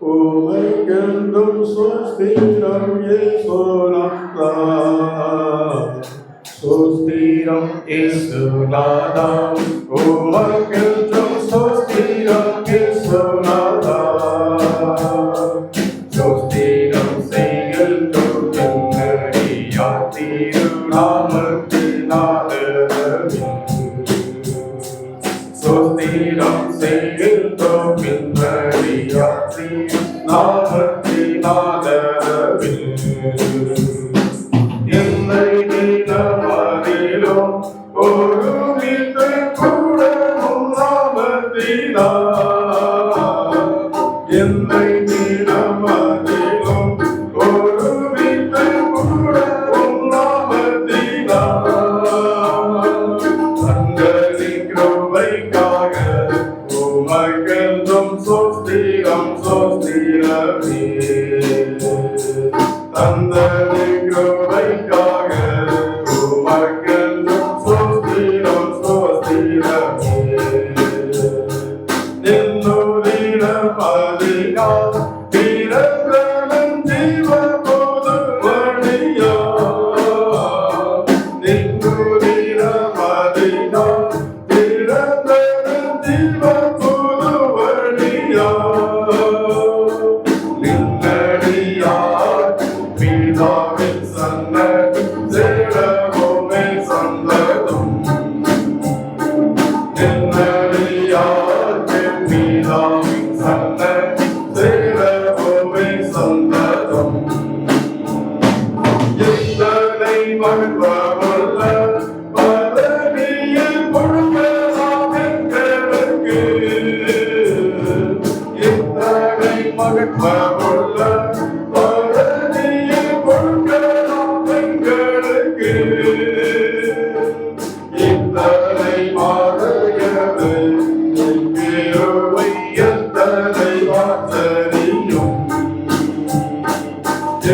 உமைக்கென்றும் சுஸ்திரம் இயேசுநாதா, சுஸ்திரம் இயேசுநாதா, உமைக்கென்றும் சுஸ்திரம் இயேசுநாதா, சுஸ்திரம் செய்கின்றோம் எங்கடியார் திருநாமத்தினாலே. சுஸ்திரம் செய்கின்றோம் எங்கடியார் திருநாமத்தினாலே. என்னை தினமதிலும் ஒருமித்து கூடவும் நாமத்தினார், என்னை தினமதிலும் ஒருமித்து கூடவும் நாமத்தினார். தங்களின் கிருபைக்காக உமக்கென்றும் ஸ்தோத்திரம் ஸ்தோத்திரமே. தந்தனின் கிருபைக்காக உமக்கென்றும் ஸ்தோத்திரம் ஸ்தோத்திரமே. நின்னுதிரம் அதிகார் பிறந்தவன் ஜீவ பொது வழியா, நின்னுதிரம் அதிகார் பிறந்தவன் ஜீவ பொது வழியா. நின்னடியார் பிதாவின் சன்னதி சேரவுமே சந்ததம், நின்னடியார் பிதாவின் சன்னதி சேரவுமே சந்ததம். எத்தனை மகிழ்வமுள்ள பதவியில் கொடுக்கலாம் எங்களுக்கு, எத்தனை மகிழ்வமுள்ள பதவியில் கொடுக்கலாம் எங்களுக்கு. இத்தனை மாறையது கிருபை எத்தனை ஆச்சரியம்,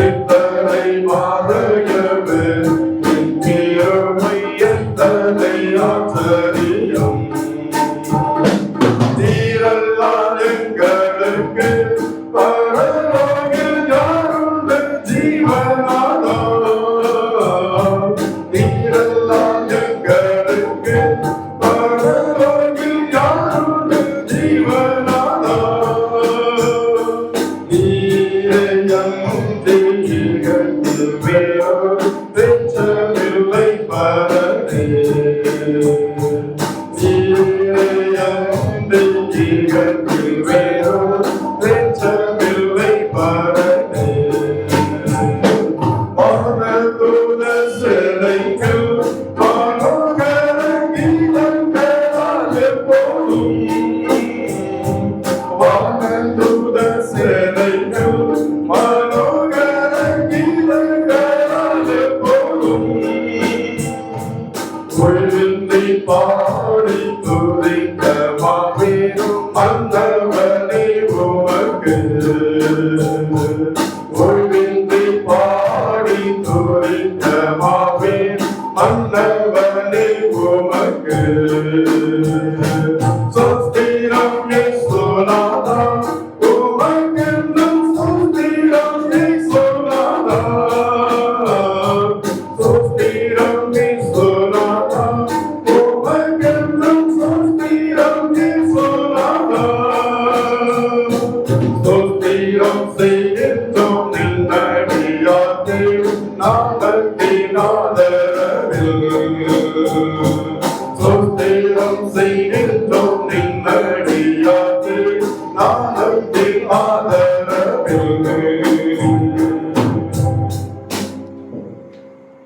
எத்தனை மாறையது கிருபை எத்தனை ஆச்சரியம். நீரெல்லாம் எங்களுக்கு பரலோகில் யாருண்டு ஜீவனாதா, நீரெல்லாம் எங்களுக்கு பரலோகில் யாருண்டு ஜீவனாதா. நீரே எங்கள் வேறொரு பெற்றமில்லை பரனே, நீரே எங்கள் வேறொரு பெற்றமில்லை பரனே. வானதூத சேனைகள் வானோகர கீதங்களால் எப்போதும், வானதூத சேனைகள் வானோகர கீதங்களால் எப்போதும் உள்விந்தி பாடி துதிக்க மாபெரும் மன்னவனே உமக்கு, உள்விந்தி பாடி துதிக்க மாபெரும் மன்னவனே உமக்கு. ஸ்தோத்திரம் இயேசுநாதா, உமக்கென்றும் ஸ்தோத்திரம் இயேசுநாதா, ஸ்தோத்திரம் இயேசுநாதா, உமக்கென்றும் ஸ்தோத்திரம் இயேசுநாதா. ஸ்தோத்திரம் செய்கின்றோம் நின்னடியார் திருநாமத்தினாலே. ஸ்தோத்திரம் செய்கின்றோம் நின்னடியார்